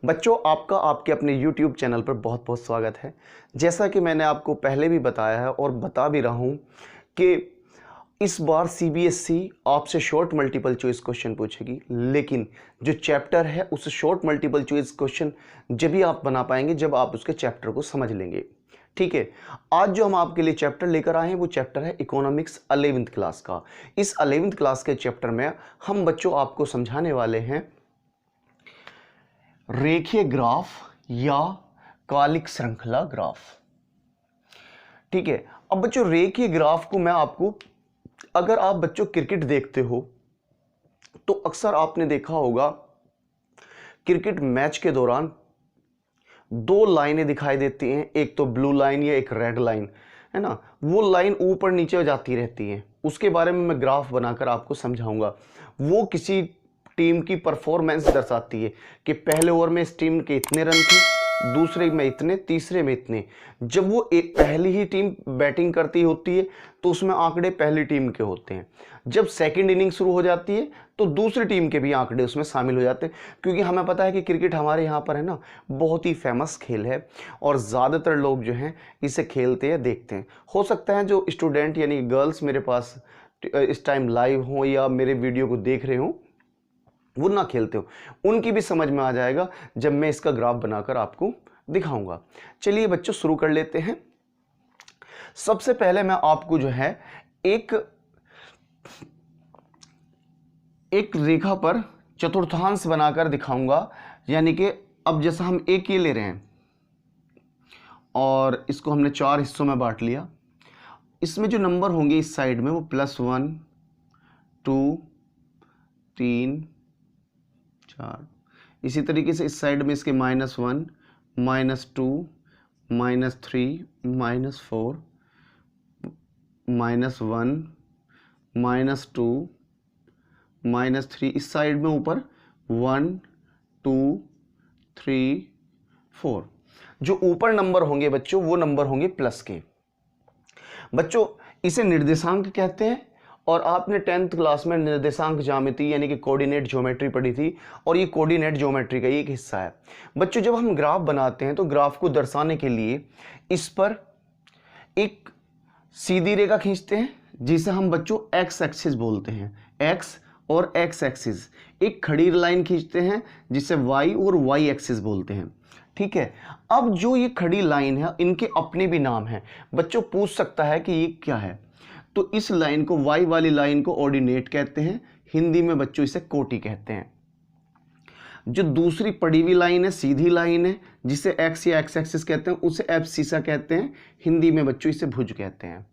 बच्चों, आपका आपके अपने YouTube चैनल पर बहुत बहुत स्वागत है। जैसा कि मैंने आपको पहले भी बताया है और बता भी रहा हूँ कि इस बार CBSE आपसे शॉर्ट मल्टीपल चॉइस क्वेश्चन पूछेगी, लेकिन जो चैप्टर है उस शॉर्ट मल्टीपल चॉइस क्वेश्चन जब भी आप बना पाएंगे जब आप उसके चैप्टर को समझ लेंगे। ठीक है, आज जो हम आपके लिए चैप्टर लेकर आए हैं वो चैप्टर है इकोनॉमिक्स 11th क्लास का। इस 11th क्लास के चैप्टर में हम बच्चों आपको समझाने वाले हैं रेखीय ग्राफ या कालिक श्रृंखला ग्राफ। ठीक है, अब बच्चों रेखीय ग्राफ को मैं आपको, अगर आप बच्चों क्रिकेट देखते हो तो अक्सर आपने देखा होगा क्रिकेट मैच के दौरान दो लाइनें दिखाई देती हैं, एक तो ब्लू लाइन या एक रेड लाइन, है ना। वो लाइन ऊपर नीचे जाती रहती है, उसके बारे में मैं ग्राफ बनाकर आपको समझाऊंगा। वो किसी टीम की परफॉर्मेंस दर्शाती है कि पहले ओवर में इस टीम के इतने रन थे, दूसरे में इतने, तीसरे में इतने। जब वो एक पहली ही टीम बैटिंग करती होती है तो उसमें आंकड़े पहली टीम के होते हैं। जब सेकंड इनिंग शुरू हो जाती है तो दूसरी टीम के भी आंकड़े उसमें शामिल हो जाते हैं, क्योंकि हमें पता है कि क्रिकेट हमारे यहाँ पर है ना बहुत ही फेमस खेल है और ज़्यादातर लोग जो हैं इसे खेलते हैं, देखते हैं। हो सकता है जो स्टूडेंट यानी गर्ल्स मेरे पास इस टाइम लाइव हों या मेरे वीडियो को देख रहे हों वो ना खेलते हो, उनकी भी समझ में आ जाएगा जब मैं इसका ग्राफ बनाकर आपको दिखाऊंगा। चलिए बच्चों शुरू कर लेते हैं। सबसे पहले मैं आपको जो है एक रेखा पर चतुर्थांश बनाकर दिखाऊंगा। यानी कि अब जैसा हम एक ये ले रहे हैं और इसको हमने 4 हिस्सों में बांट लिया। इसमें जो नंबर होंगे इस साइड में वो +1 2 3 4, इसी तरीके से इस साइड में इसके -1 -2 -3 -4 -1 -2 -3, इस साइड में ऊपर 1 2 3 4। जो ऊपर नंबर होंगे बच्चों वो नंबर होंगे प्लस के। बच्चों इसे निर्देशांक कहते हैं और आपने 10th क्लास में निर्देशांक ज्यामिति यानी कि कोऑर्डिनेट ज्योमेट्री पढ़ी थी और ये कोऑर्डिनेट ज्योमेट्री का एक हिस्सा है। बच्चों जब हम ग्राफ बनाते हैं तो ग्राफ को दर्शाने के लिए इस पर एक सीधी रेखा खींचते हैं जिसे हम बच्चों एक्स एक्सिस बोलते हैं। एक्स और एक्स एक्सिस। एक खड़ी लाइन खींचते हैं जिसे वाई और वाई एक्सिस बोलते हैं। ठीक है, अब जो ये खड़ी लाइन है इनके अपने भी नाम हैं। बच्चों पूछ सकता है कि ये क्या है, तो इस लाइन को, वाई वाली लाइन को ऑर्डिनेट कहते हैं, हिंदी में बच्चों इसे कोटि कहते हैं। जो दूसरी पड़ी हुई लाइन है, सीधी लाइन है, जिसे एक्स या एक्स एक्सिस कहते हैं, उसे एब्सिसा कहते हैं, हिंदी में बच्चों इसे भुज कहते हैं।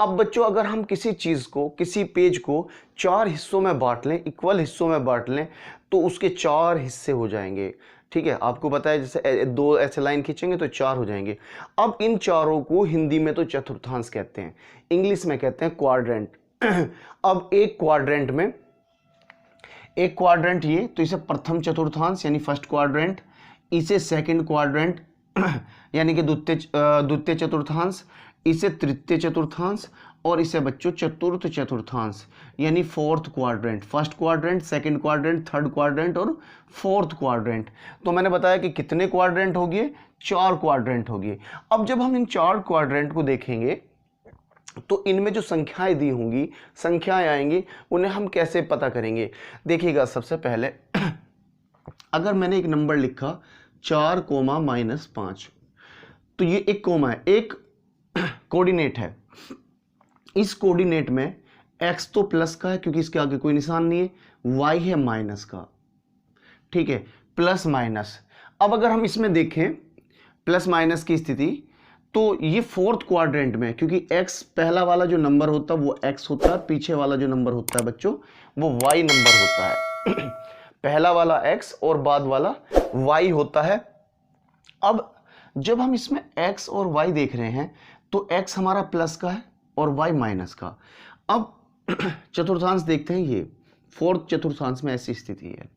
अब बच्चों अगर हम किसी चीज को, किसी पेज को 4 हिस्सों में बांट लें, इक्वल हिस्सों में बांट लें, तो उसके 4 हिस्से हो जाएंगे। ठीक है, आपको पता है जैसे 2 ऐसे लाइन खींचेंगे तो 4 हो जाएंगे। अब इन चारों को हिंदी में तो चतुर्थांश कहते हैं, इंग्लिश में कहते हैं क्वाड्रेंट। अब एक क्वाड्रेंट ये, तो इसे प्रथम चतुर्थांश यानी फर्स्ट क्वाड्रेंट, इसे सेकंड क्वाड्रेंट यानी कि द्वितीय चतुर्थांश, इसे तृतीय चतुर्थांश और इसे बच्चों चतुर्थ चतुर्थांश यानी fourth quadrant. First quadrant, second quadrant, third quadrant और फोर्थ क्वाड्रेंट। तो मैंने बताया कि कितने क्वाड्रेंट हो गए, 4 क्वाड्रेंट हो गए। अब जब हम इन 4 क्वाड्रेंट को देखेंगे तो इनमें जो संख्याएं दी होंगी, संख्याएं आएंगी, उन्हें हम कैसे पता करेंगे। देखिएगा, सबसे पहले अगर मैंने एक नंबर लिखा 4,-5, तो ये एक कोमा है, एक कोऑर्डिनेट है। इस कोऑर्डिनेट में x तो प्लस का है क्योंकि इसके आगे कोई निशान नहीं है, y है माइनस का। ठीक है, प्लस माइनस। अब अगर हम इसमें देखें प्लस माइनस की स्थिति, तो ये फोर्थ क्वाड्रेंट में, क्योंकि x पहला वाला जो नंबर होता है वो x होता है, पीछे वाला जो नंबर होता है बच्चों वो y नंबर होता है। पहला वाला x और बाद वाला y होता है। अब जब हम इसमें x और y देख रहे हैं तो x हमारा प्लस का है और y माइनस का। अब चतुर्थांश देखते हैं, ये फोर्थ चतुर्थांश में ऐसी स्थिति है।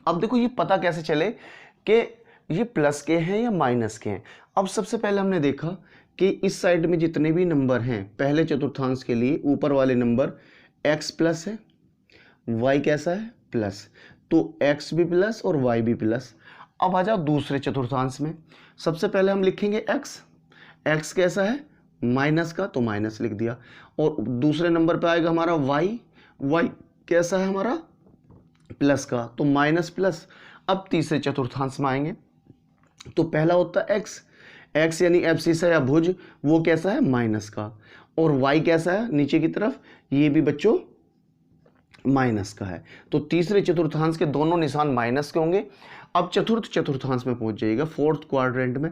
अब देखो ये पता कैसे चले कि ये प्लस के हैं या माइनस के हैं। अब सबसे पहले हमने देखा कि इस साइड में जितने भी नंबर हैं पहले चतुर्थांश के लिए, ऊपर वाले नंबर x प्लस है, y कैसा है, प्लस, तो x भी प्लस और y भी प्लस। अब आ जाओ दूसरे चतुर्थांश में। सबसे पहले हम लिखेंगे x, x कैसा है माइनस का, तो माइनस लिख दिया। और दूसरे नंबर पे आएगा हमारा y, y कैसा है हमारा प्लस का, तो माइनस प्लस। अब तीसरे चतुर्थांश में आएंगे तो पहला होता है x, x यानी एब्सिस या भुज, वो कैसा है माइनस का। और y कैसा है नीचे की तरफ, ये भी बच्चों माइनस का है। तो तीसरे चतुर्थांश के दोनों निशान माइनस के होंगे। अब चतुर्थ चतुर्थांश में पहुंच जाइएगा, फोर्थ क्वाड्रेंट में।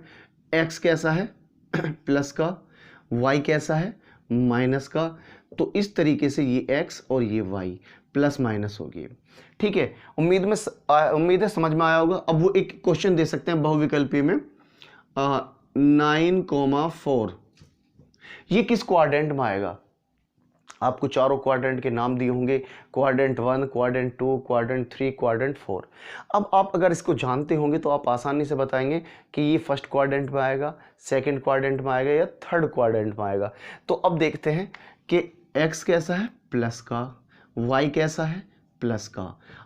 x कैसा है प्लस का, y कैसा है माइनस का। तो इस तरीके से ये x और ये y प्लस माइनस होगी। ठीक है, उम्मीद है समझ में आया होगा। अब वो एक क्वेश्चन दे सकते हैं बहुविकल्पी में 9,4 ये किस क्वाड्रेंट में आएगा। आपको चारों क्वाड्रेंट के नाम दिए होंगे, क्वाड्रेंट 1, क्वाड्रेंट 2, क्वाड्रेंट 3, क्वाड्रेंट 4। अब आप अगर इसको जानते होंगे तो आप आसानी से बताएंगे कि ये फर्स्ट क्वाड्रेंट में आएगा, सेकंड क्वाड्रेंट में आएगा या थर्ड क्वाड्रेंट में आएगा। तो अब देखते हैं कि x कैसा है प्लस का, y कैसा है प्लस का।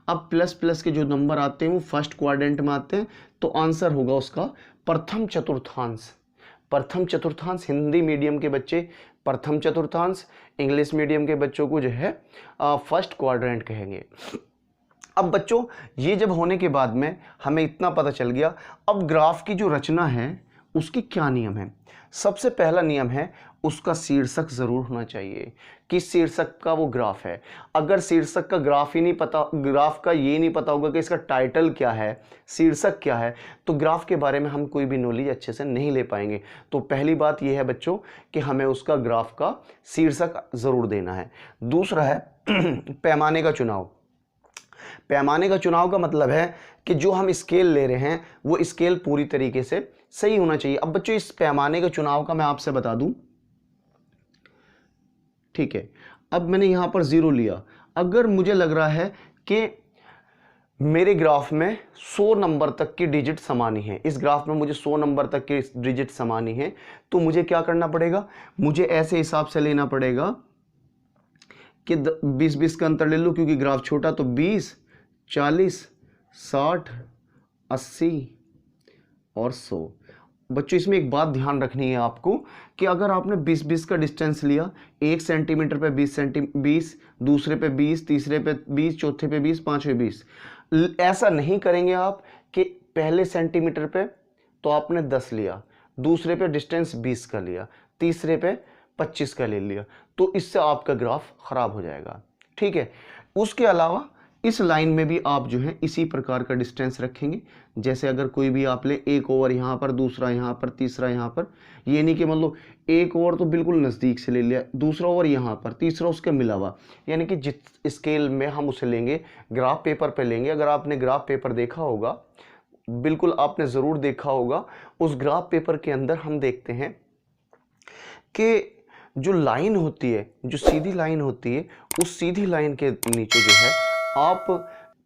अब प्लस प्लस के जो नंबर आते हैं वो फर्स्ट क्वाड्रेंट में आते हैं, तो आंसर होगा उसका प्रथम चतुर्थांश। प्रथम चतुर्थांश हिंदी मीडियम के बच्चे प्रथम चतुर्थांश, इंग्लिश मीडियम के बच्चों को जो है फर्स्ट क्वाड्रेंट कहेंगे। अब बच्चों ये जब होने के बाद में हमें इतना पता चल गया, अब ग्राफ की जो रचना है उसके क्या नियम है। सबसे पहला नियम है उसका शीर्षक जरूर होना चाहिए, किस शीर्षक का वो ग्राफ है। अगर शीर्षक का ग्राफ ही नहीं पता, ग्राफ का ये नहीं पता होगा कि इसका टाइटल क्या है, शीर्षक क्या है, तो ग्राफ के बारे में हम कोई भी नॉलेज अच्छे से नहीं ले पाएंगे। तो पहली बात ये है बच्चों कि हमें उसका ग्राफ का शीर्षक जरूर देना है। दूसरा है पैमाने का चुनाव। पैमाने का चुनाव का मतलब है कि जो हम स्केल ले रहे हैं वो स्केल पूरी तरीके से सही होना चाहिए। अब बच्चों इस पैमाने के चुनाव का मैं आपसे बता दूं, ठीक है। अब मैंने यहां पर 0 लिया, अगर मुझे लग रहा है कि मेरे ग्राफ में 100 नंबर तक की डिजिट समानी है, इस ग्राफ में मुझे 100 नंबर तक की डिजिट समानी है, तो मुझे क्या करना पड़ेगा, मुझे ऐसे हिसाब से लेना पड़ेगा कि 20-20 का अंतर ले लो, क्योंकि ग्राफ छोटा, तो 20, 40, 60, 80 और 100। बच्चों इसमें एक बात ध्यान रखनी है आपको कि अगर आपने 20-20 का डिस्टेंस लिया, 1 सेंटीमीटर पे 20, दूसरे पे 20, तीसरे पे 20, चौथे पे 20, पांचवें 20, ऐसा नहीं करेंगे आप कि पहले सेंटीमीटर पे तो आपने 10 लिया, दूसरे पे डिस्टेंस 20 का लिया, तीसरे पे 25 का ले लिया, तो इससे आपका ग्राफ खराब हो जाएगा। ठीक है, उसके अलावा इस लाइन में भी आप जो है इसी प्रकार का डिस्टेंस रखेंगे। जैसे अगर कोई भी आप ले, एक ओवर यहाँ पर, दूसरा यहाँ पर, तीसरा यहाँ पर, ये नहीं कि मतलब एक ओवर तो बिल्कुल नज़दीक से ले लिया, दूसरा ओवर यहाँ पर, तीसरा उसके मिला हुआ, यानी कि जिस स्केल में हम उसे लेंगे ग्राफ पेपर पे लेंगे। अगर आपने ग्राफ पेपर देखा होगा, बिल्कुल आपने ज़रूर देखा होगा, उस ग्राफ पेपर के अंदर हम देखते हैं कि जो लाइन होती है, जो सीधी लाइन होती है, उस सीधी लाइन के नीचे जो है आप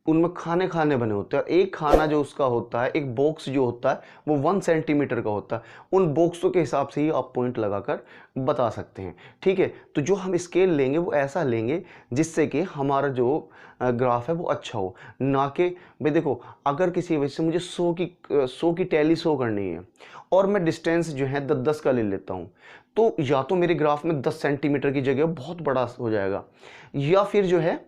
उनमें खाने खाने बने होते हैं। एक खाना जो उसका होता है, एक बॉक्स जो होता है वो 1 सेंटीमीटर का होता है। उन बॉक्सों के हिसाब से ही आप पॉइंट लगाकर बता सकते हैं। ठीक है, तो जो हम स्केल लेंगे वो ऐसा लेंगे जिससे कि हमारा जो ग्राफ है वो अच्छा हो, ना कि भाई देखो अगर किसी वजह से मुझे 100 की टैली 100 करनी है और मैं डिस्टेंस जो है 10-10 का ले लेता हूँ, तो या तो मेरे ग्राफ में 10 सेंटीमीटर की जगह बहुत बड़ा हो जाएगा, या फिर जो है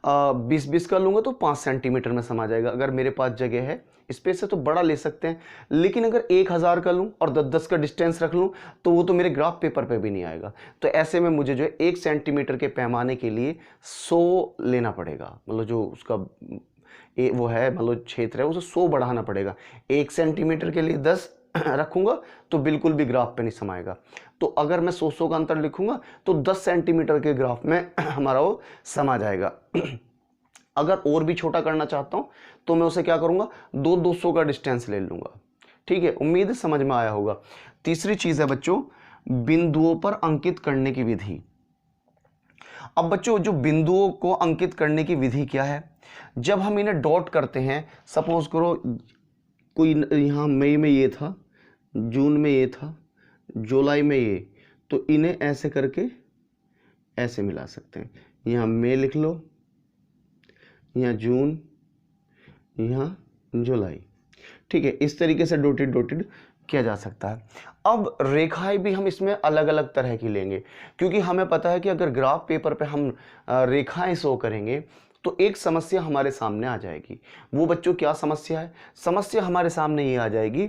20-20 का लूंगा तो 5 सेंटीमीटर में समा जाएगा। अगर मेरे पास जगह है, स्पेस है, तो बड़ा ले सकते हैं। लेकिन अगर 1000 का लूं और 10-10 का डिस्टेंस रख लूं तो वो तो मेरे ग्राफ पेपर पे भी नहीं आएगा। तो ऐसे में मुझे जो है 1 सेंटीमीटर के पैमाने के लिए 100 लेना पड़ेगा, मतलब जो उसका वो है मतलब क्षेत्र है उसे 100 बढ़ाना पड़ेगा। 1 सेंटीमीटर के लिए 10 रखूंगा तो बिल्कुल भी ग्राफ पे नहीं समाएगा। तो अगर मैं 100 का अंतर लिखूंगा तो 10 सेंटीमीटर के ग्राफ में हमारा वो समा जाएगा। अगर और भी छोटा करना चाहता हूं तो मैं उसे क्या करूंगा, 200 का डिस्टेंस ले लूंगा। ठीक है, उम्मीद है समझ में आया होगा। तीसरी चीज है बच्चों बिंदुओं पर अंकित करने की विधि। अब बच्चों जो बिंदुओं को अंकित करने की विधि क्या है, जब हम इन्हें डॉट करते हैं, सपोज करो कोई यहाँ मई में ये था, जून में ये था, जुलाई में ये, तो इन्हें ऐसे करके ऐसे मिला सकते हैं। यहाँ मई लिख लो, यहाँ जून, यहाँ जुलाई। ठीक है, इस तरीके से डॉटेड डॉटेड किया जा सकता है। अब रेखाएं भी हम इसमें अलग अलग तरह की लेंगे, क्योंकि हमें पता है कि अगर ग्राफ पेपर पे हम रेखाएं शो करेंगे तो एक समस्या हमारे सामने आ जाएगी। वो बच्चों क्या समस्या है? समस्या हमारे सामने ये आ जाएगी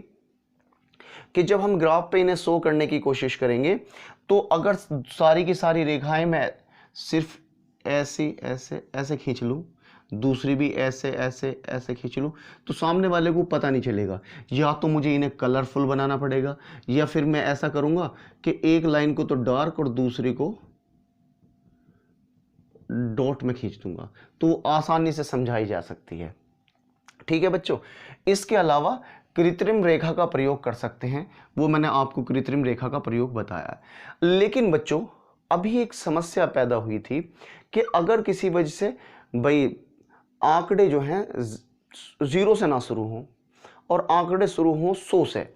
कि जब हम ग्राफ पे इन्हें शो करने की कोशिश करेंगे तो अगर सारी की सारी रेखाएं मैं सिर्फ ऐसे ऐसे ऐसे खींच लूँ, दूसरी भी ऐसे ऐसे ऐसे खींच लूँ, तो सामने वाले को पता नहीं चलेगा। या तो मुझे इन्हें कलरफुल बनाना पड़ेगा, या फिर मैं ऐसा करूँगा कि एक लाइन को तो डार्क और दूसरी को डॉट में खींच दूंगा, तो आसानी से समझाई जा सकती है। ठीक है बच्चों, इसके अलावा कृत्रिम रेखा का प्रयोग कर सकते हैं, वो मैंने आपको कृत्रिम रेखा का प्रयोग बताया है। लेकिन बच्चों अभी एक समस्या पैदा हुई थी कि अगर किसी वजह से भाई आंकड़े जो हैं 0 से ना शुरू हों और आंकड़े शुरू हों 100 से,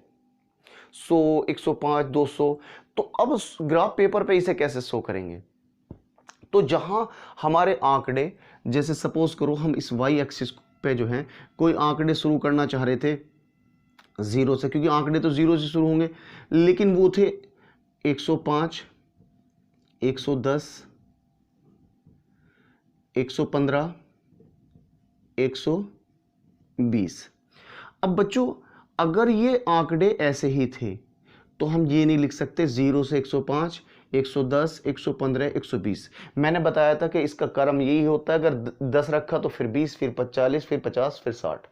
100, 105, 200, तो अब ग्राफ पेपर पे इसे कैसे शो करेंगे? तो जहां हमारे आंकड़े, जैसे सपोज करो हम इस वाई एक्सिस पे जो है कोई आंकड़े शुरू करना चाह रहे थे 0 से, क्योंकि आंकड़े तो 0 से शुरू होंगे, लेकिन वो थे 105, 110, 115, 120। अब बच्चों अगर ये आंकड़े ऐसे ही थे तो हम ये नहीं लिख सकते 0 से 105, 110, 115, 120। मैंने बताया था कि इसका क्रम यही होता है, अगर 10 रखा तो फिर 20, फिर 40, फिर 50, फिर 60।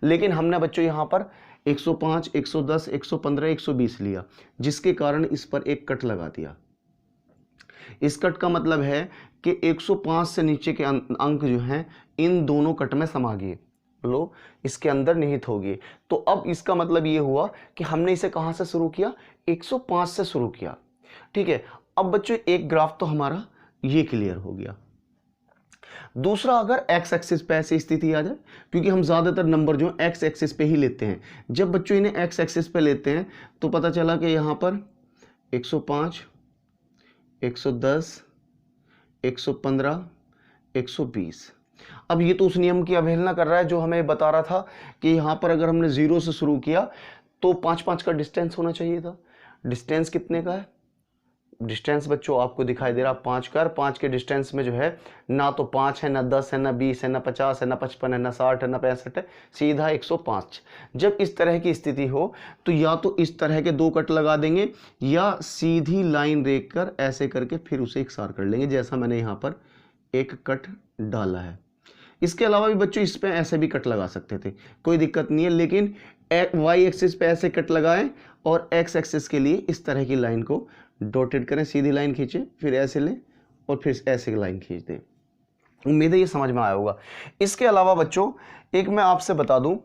लेकिन हमने बच्चों यहाँ पर 105, 110, 115, 120 लिया, जिसके कारण इस पर एक कट लगा दिया। इस कट का मतलब है कि 105 से नीचे के अंक जो हैं इन दोनों कट में समा गए, लो इसके अंदर निहित हो गए। तो अब इसका मतलब ये हुआ कि हमने इसे कहां से शुरू किया? 105 से शुरू किया। ठीक है, अब बच्चों एक ग्राफ तो हमारा ये क्लियर हो गया। दूसरा, अगर एक्स एक्सिस पे ऐसी स्थिति आ जाए, क्योंकि हम ज्यादातर नंबर जो एक्स एक्सिस पे ही लेते हैं, जब बच्चों इन्हें एक्स एक्सिस पे लेते हैं तो पता चला कि यहां पर 105, 110, 115, 120। अब ये तो उस नियम की अवहेलना कर रहा है जो हमें बता रहा था कि यहाँ पर अगर हमने 0 से शुरू किया तो 5-5 का डिस्टेंस होना चाहिए था। डिस्टेंस कितने का है? डिस्टेंस बच्चों आपको दिखाई दे रहा 5 का। 5 के डिस्टेंस में जो है ना तो 5 है, ना 10 है, ना 20 है, ना 50 है, ना 55 है, ना 60 है, ना 65 है, सीधा 105। जब इस तरह की स्थिति हो तो या तो इस तरह के 2 कट लगा देंगे या सीधी लाइन रेख कर ऐसे करके फिर उसे इकसार कर लेंगे, जैसा मैंने यहाँ पर एक कट डाला है। इसके अलावा भी बच्चों इस पे ऐसे भी कट लगा सकते थे, कोई दिक्कत नहीं है, लेकिन वाई एक्सिस पे ऐसे कट लगाएं और एक्स एक्सिस के लिए इस तरह की लाइन को डॉटेड करें, सीधी लाइन खींचें, फिर ऐसे लें और फिर ऐसे लाइन खींच दें। उम्मीद है ये समझ में आया होगा। इसके अलावा बच्चों एक मैं आपसे बता दूं,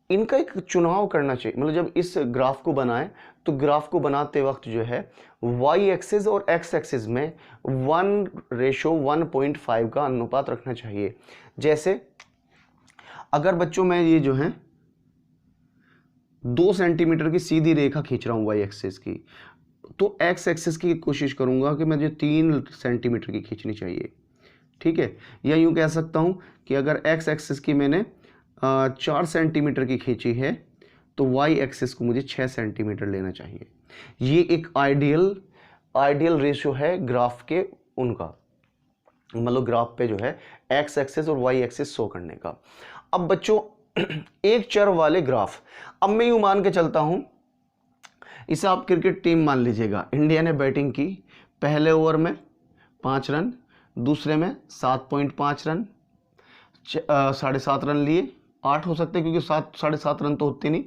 इनका एक चुनाव करना चाहिए, मतलब जब इस ग्राफ को बनाएं तो ग्राफ को बनाते वक्त जो है वाई एक्सिस और एक्स एक्सिस में 1:1.5 का अनुपात रखना चाहिए। जैसे अगर बच्चों मैं ये जो है 2 सेंटीमीटर की सीधी रेखा खींच रहा हूं वाई एक्सिस की, तो एक्स एक्सिस की कोशिश करूंगा कि मुझे 3 सेंटीमीटर की खींचनी चाहिए। ठीक है, या यूं कह सकता हूं कि अगर एक्स एक्सिस की मैंने 4 सेंटीमीटर की खींची है तो वाई एक्सिस को मुझे 6 सेंटीमीटर लेना चाहिए। ये एक आइडियल रेशियो है ग्राफ के उनका, मतलब ग्राफ पे जो है एक्स एक्सिस और वाई एक्सिस शो करने का। अब बच्चों एक चर वाले ग्राफ, अब मैं यूं मान के चलता हूं, इसे आप क्रिकेट टीम मान लीजिएगा। इंडिया ने बैटिंग की, पहले ओवर में 5 रन, दूसरे में 7.5 रन, 7.5 रन लिए, 8 हो सकते क्योंकि 7.5 रन तो होते नहीं।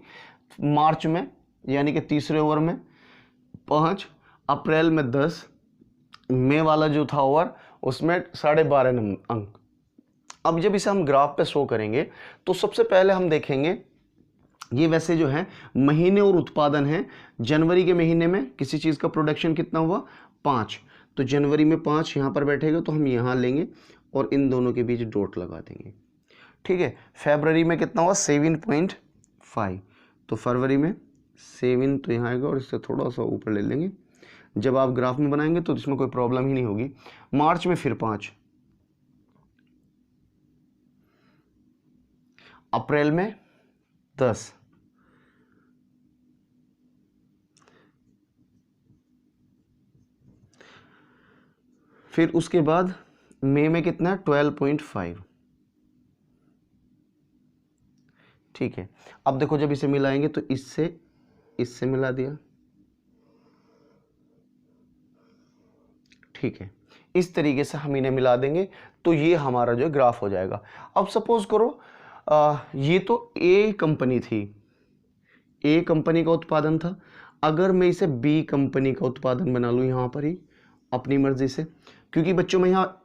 मार्च में यानी कि तीसरे ओवर में 5, अप्रैल में 10, मई वाला जो था ओवर उसमें 12.5 अंक। अब जब इसे हम ग्राफ पे शो करेंगे तो सबसे पहले हम देखेंगे, ये वैसे जो है महीने और उत्पादन है। जनवरी के महीने में किसी चीज़ का प्रोडक्शन कितना हुआ? 5, तो जनवरी में 5 यहाँ पर बैठेगा तो हम यहाँ लेंगे और इन दोनों के बीच डॉट लगा देंगे। ठीक है, फरवरी में कितना हुआ? 7.5, तो फरवरी में 7 तो यहाँ आएगा और इससे थोड़ा सा ऊपर ले लेंगे। जब आप ग्राफ में बनाएंगे तो इसमें कोई प्रॉब्लम ही नहीं होगी। मार्च में फिर 5, अप्रैल में 10। फिर उसके बाद मई में कितना है 12.5। ठीक है, अब देखो जब इसे मिलाएंगे तो इससे मिला दिया। ठीक है, इस तरीके से हम इन्हें मिला देंगे तो ये हमारा जो ग्राफ हो जाएगा। अब सपोज करो ये तो ए कंपनी थी, ए कंपनी का उत्पादन था। अगर मैं इसे बी कंपनी का उत्पादन बना लूँ यहाँ पर ही अपनी मर्जी से, क्योंकि बच्चों मैं यहाँ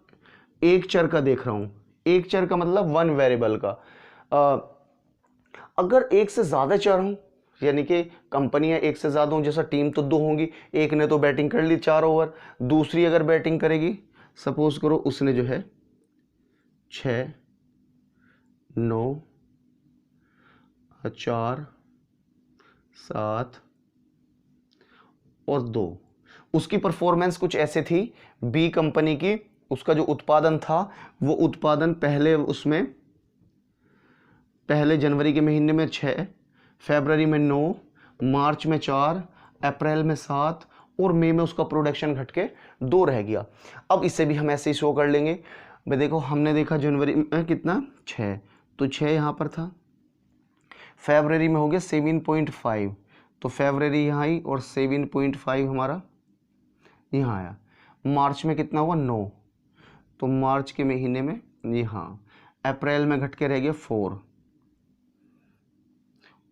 एक चर का देख रहा हूँ। एक चर का मतलब वन वेरिएबल का। अगर एक से ज़्यादा चर हों, यानी कि कंपनियां एक से ज़्यादा हों, जैसा टीम तो 2 होंगी, एक ने तो बैटिंग कर ली 4 ओवर, दूसरी अगर बैटिंग करेगी, सपोज करो उसने जो है 6, 9, 4, 7 और 2। उसकी परफॉर्मेंस कुछ ऐसे थी बी कंपनी की। उसका जो उत्पादन था वो उत्पादन पहले जनवरी के महीने में 6, फरवरी में 9, मार्च में 4, अप्रैल में 7 और मई में उसका प्रोडक्शन घट के 2 रह गया। अब इसे भी हम ऐसे ही शो कर लेंगे। भाई देखो हमने देखा जनवरी में कितना 6, तो 6 यहाँ पर था। फरवरी में हो गया 7.5, तो फरवरी यहाँ आई और 7.5 हमारा यहाँ आया। मार्च में कितना हुआ 9, तो मार्च के महीने में यहाँ। अप्रैल में घट के रह गया 4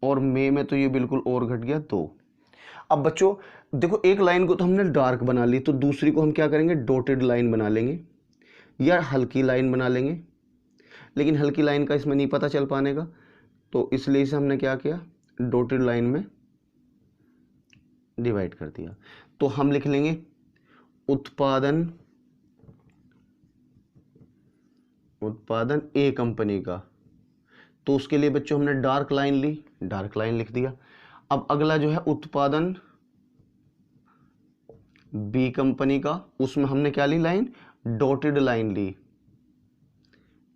और मई में तो ये बिल्कुल और घट गया 2। अब बच्चों देखो एक लाइन को तो हमने डार्क बना ली, तो दूसरी को हम क्या करेंगे डॉटेड लाइन बना लेंगे या हल्की लाइन बना लेंगे। लेकिन हल्की लाइन का इसमें नहीं पता चल पाने का, तो इसलिए इसे हमने क्या किया डॉटेड लाइन में डिवाइड कर दिया। तो हम लिख लेंगे उत्पादन ए कंपनी का, तो उसके लिए बच्चों हमने डार्क लाइन ली, डार्क लाइन लिख दिया। अब अगला जो है उत्पादन बी कंपनी का, उसमें हमने क्या ली लाइन डॉटेड लाइन ली।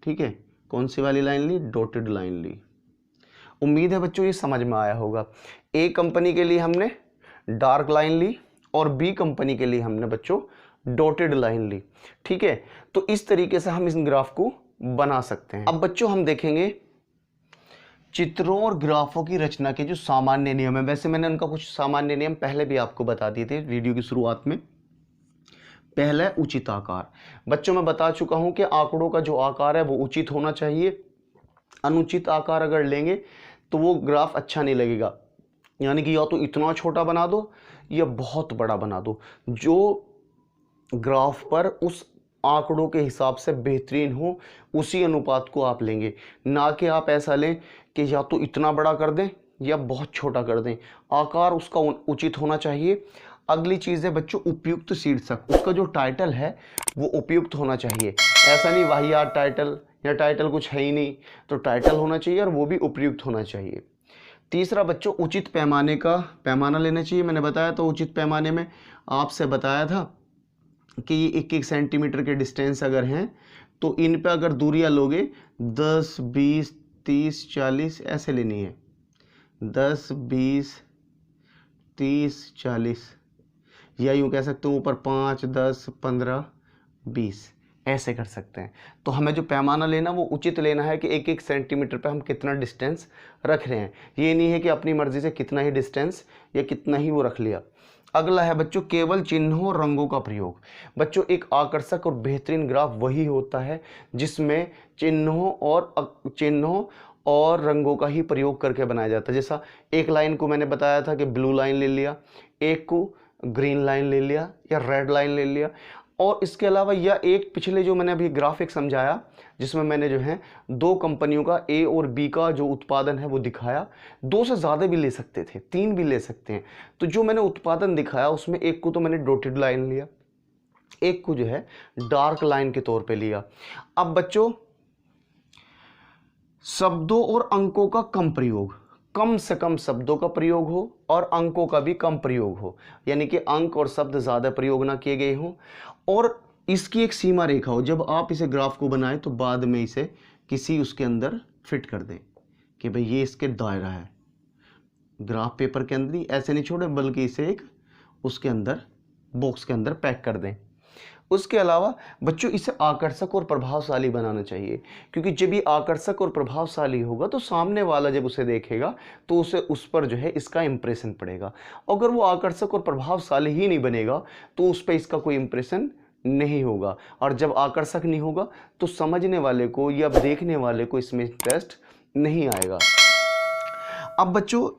ठीक है, कौन सी वाली लाइन ली डॉटेड लाइन ली। उम्मीद है बच्चों ये समझ में आया होगा। ए कंपनी के लिए हमने डार्क लाइन ली और बी कंपनी के लिए हमने बच्चों डॉटेड लाइन ली। ठीक है, तो इस तरीके से हम इस ग्राफ को बना सकते हैं। अब बच्चों हम देखेंगे चित्रों और ग्राफों की रचना के जो सामान्य नियम है। वैसे मैंने उनका कुछ सामान्य नियम पहले भी आपको बता दिए थे वीडियो की शुरुआत में। पहला है उचित आकार। बच्चों मैं बता चुका हूं कि आंकड़ों का जो आकार है वो उचित होना चाहिए। अनुचित आकार अगर लेंगे तो वो ग्राफ अच्छा नहीं लगेगा, यानी कि या तो इतना छोटा बना दो या बहुत बड़ा बना दो। जो ग्राफ पर उस आंकड़ों के हिसाब से बेहतरीन हो उसी अनुपात को आप लेंगे, ना कि आप ऐसा लें कि या तो इतना बड़ा कर दें या बहुत छोटा कर दें। आकार उसका उचित होना चाहिए। अगली चीज़ है बच्चों उपयुक्त शीर्षक। उसका जो टाइटल है वो उपयुक्त होना चाहिए। ऐसा नहीं वाहियात टाइटल या टाइटल कुछ है ही नहीं, तो टाइटल होना चाहिए और वो भी उपयुक्त होना चाहिए। तीसरा बच्चों उचित पैमाने का पैमाना लेना चाहिए। मैंने बताया तो उचित पैमाने में आपसे बताया था कि ये 1-1 सेंटीमीटर के डिस्टेंस अगर हैं तो इन पे अगर दूरियां लोगे 10, 20, 30, 40 ऐसे लेनी है। 10, 20, 30, 40 या यूँ कह सकते हो ऊपर 5, 10, 15, 20 ऐसे कर सकते हैं। तो हमें जो पैमाना लेना वो उचित लेना है कि 1-1 सेंटीमीटर पे हम कितना डिस्टेंस रख रहे हैं। ये नहीं है कि अपनी मर्जी से कितना ही डिस्टेंस या कितना ही वो रख लिया। अगला है बच्चों केवल चिन्हों और रंगों का प्रयोग। बच्चों एक आकर्षक और बेहतरीन ग्राफ वही होता है जिसमें चिन्हों और रंगों का ही प्रयोग करके बनाया जाता है। जैसा एक लाइन को मैंने बताया था कि ब्लू लाइन ले लिया, एक को ग्रीन लाइन ले लिया या रेड लाइन ले लिया, और इसके अलावा या एक पिछले जो मैंने अभी ग्राफिक समझाया जिसमें मैंने जो है 2 कंपनियों का ए और बी का जो उत्पादन है वो दिखाया। 2 से ज़्यादा भी ले सकते थे, 3 भी ले सकते हैं। तो जो मैंने उत्पादन दिखाया उसमें एक को तो मैंने डॉटेड लाइन लिया, एक को जो है डार्क लाइन के तौर पे लिया। अब बच्चों शब्दों और अंकों का कम प्रयोग, कम से कम शब्दों का प्रयोग हो और अंकों का भी कम प्रयोग हो, यानी कि अंक और शब्द ज़्यादा प्रयोग ना किए गए हों, और इसकी एक सीमा रेखा हो। जब आप इसे ग्राफ को बनाएं तो बाद में इसे किसी उसके अंदर फिट कर दें, कि भाई ये इसके दायरा है, ग्राफ पेपर के अंदर ही ऐसे नहीं छोड़े बल्कि इसे एक उसके अंदर बॉक्स के अंदर पैक कर दें। उसके अलावा बच्चों इसे आकर्षक और प्रभावशाली बनाना चाहिए, क्योंकि जब ये आकर्षक और प्रभावशाली होगा तो सामने वाला जब उसे देखेगा तो उसे उस पर जो है इसका इंप्रेशन पड़ेगा। अगर वो आकर्षक और प्रभावशाली ही नहीं बनेगा तो उस पर इसका कोई इंप्रेशन नहीं होगा, और जब आकर्षक नहीं होगा तो समझने वाले को या देखने वाले को इसमें इंटरेस्ट नहीं आएगा। अब बच्चों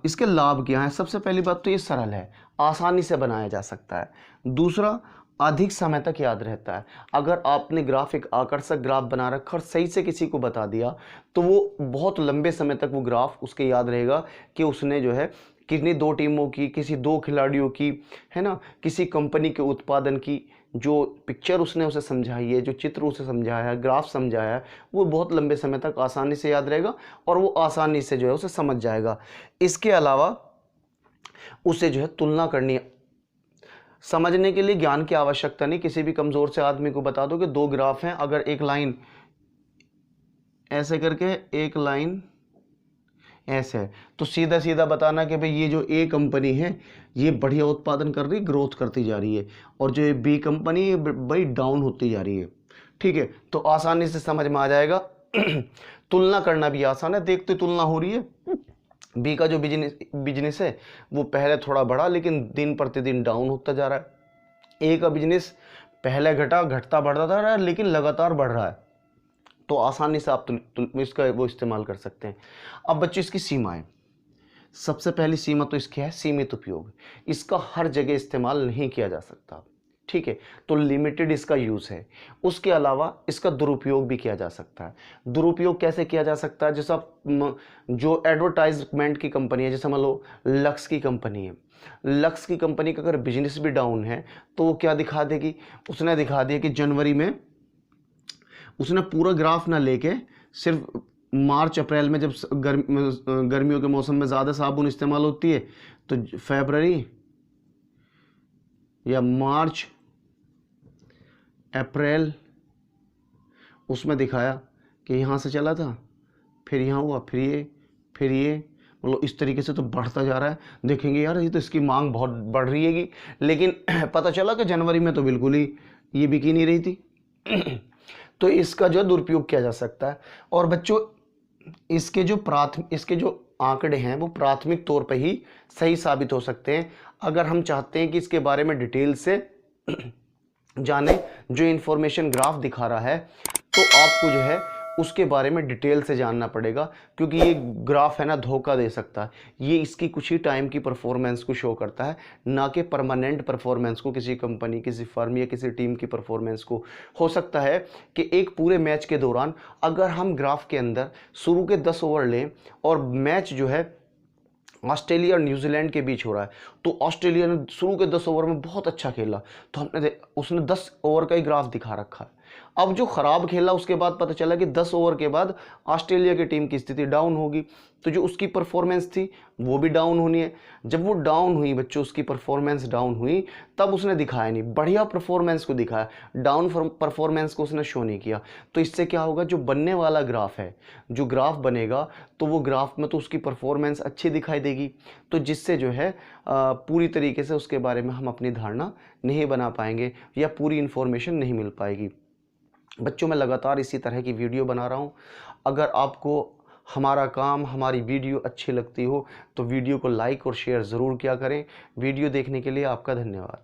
इसके लाभ क्या है? सबसे पहली बात तो ये सरल है, आसानी से बनाया जा सकता है। दूसरा, अधिक समय तक याद रहता है। अगर आपने ग्राफ एक आकर्षक ग्राफ बना रखा और सही से किसी को बता दिया तो वो बहुत लंबे समय तक वो ग्राफ उसके याद रहेगा कि उसने जो है कितनी 2 टीमों की, किसी 2 खिलाड़ियों की, है ना, किसी कंपनी के उत्पादन की जो पिक्चर उसने उसे समझाई है, जो चित्र उसे समझाया है, ग्राफ समझाया है, वो बहुत लंबे समय तक आसानी से याद रहेगा और वो आसानी से जो है उसे समझ जाएगा। इसके अलावा उसे जो है तुलना करनी, समझने के लिए ज्ञान की आवश्यकता नहीं, किसी भी कमज़ोर से आदमी को बता दो कि 2 ग्राफ हैं, अगर एक लाइन ऐसे करके एक लाइन ऐसे है तो सीधा सीधा बताना कि भाई ये जो ए कंपनी है ये बढ़िया उत्पादन कर रही, ग्रोथ करती जा रही है, और जो ये बी कंपनी है भाई डाउन होती जा रही है। ठीक है, तो आसानी से समझ में आ जाएगा। तुलना करना भी आसान है, देखते तुलना हो रही है, बी का जो बिजनेस है वो पहले थोड़ा बढ़ा लेकिन दिन प्रतिदिन डाउन होता जा रहा है, ए का बिजनेस पहले घटता बढ़ता जा रहा है लेकिन लगातार बढ़ रहा है, तो आसानी से आप इसका वो इस्तेमाल कर सकते हैं। अब बच्चों इसकी सीमाएं, सबसे पहली सीमा तो इसकी है सीमित उपयोग, इसका हर जगह इस्तेमाल नहीं किया जा सकता। ठीक है, तो लिमिटेड इसका यूज़ है। उसके अलावा इसका दुरुपयोग भी किया जा सकता है। दुरुपयोग कैसे किया जा सकता है? जैसा जो एडवर्टाइजमेंट की कंपनी है, जैसे मान लो लक्स की कंपनी है, लक्स की कंपनी का अगर बिजनेस भी डाउन है तो वो क्या दिखा देगी? उसने दिखा दिया कि जनवरी में उसने पूरा ग्राफ ना लेके सिर्फ मार्च अप्रैल में जब गर्मियों के मौसम में ज़्यादा साबुन इस्तेमाल होती है तो फरवरी या मार्च अप्रैल उसमें दिखाया कि यहाँ से चला था, फिर यहाँ हुआ, फिर ये मतलब इस तरीके से तो बढ़ता जा रहा है। देखेंगे यार ये तो इसकी मांग बहुत बढ़ रही है, लेकिन पता चला कि जनवरी में तो बिल्कुल ही ये बिकी नहीं रही थी। तो इसका जो दुरुपयोग किया जा सकता है। और बच्चों इसके जो आंकड़े हैं वो प्राथमिक तौर पर ही सही साबित हो सकते हैं। अगर हम चाहते हैं कि इसके बारे में डिटेल से जाने, जो इन्फॉर्मेशन ग्राफ दिखा रहा है, तो आपको जो है उसके बारे में डिटेल से जानना पड़ेगा, क्योंकि ये ग्राफ है ना धोखा दे सकता है। ये इसकी कुछ ही टाइम की परफॉर्मेंस को शो करता है, ना कि परमानेंट परफॉर्मेंस को, किसी कंपनी, किसी फर्म या किसी टीम की परफॉर्मेंस को। हो सकता है कि एक पूरे मैच के दौरान अगर हम ग्राफ के अंदर शुरू के 10 ओवर लें और मैच जो है ऑस्ट्रेलिया और न्यूजीलैंड के बीच हो रहा है, तो ऑस्ट्रेलिया ने शुरू के 10 ओवर में बहुत अच्छा खेला, तो उसने 10 ओवर का ही ग्राफ दिखा रखा है। अब जो खराब खेला उसके बाद पता चला कि 10 ओवर के बाद ऑस्ट्रेलिया की टीम की स्थिति डाउन होगी, तो जो उसकी परफॉर्मेंस थी वो भी डाउन होनी है। जब वो डाउन हुई बच्चों, उसकी परफॉर्मेंस डाउन हुई, तब उसने दिखाया नहीं, बढ़िया परफॉर्मेंस को दिखाया, डाउन परफॉर्मेंस को उसने शो नहीं किया। तो इससे क्या होगा, जो बनने वाला ग्राफ है, जो ग्राफ बनेगा तो वो ग्राफ में तो उसकी परफॉर्मेंस अच्छी दिखाई देगी, तो जिससे जो है पूरी तरीके से उसके बारे में हम अपनी धारणा नहीं बना पाएंगे या पूरी इन्फॉर्मेशन नहीं मिल पाएगी। बच्चों मैं लगातार इसी तरह की वीडियो बना रहा हूँ। अगर आपको हमारा काम, हमारी वीडियो अच्छी लगती हो तो वीडियो को लाइक और शेयर ज़रूर किया करें। वीडियो देखने के लिए आपका धन्यवाद।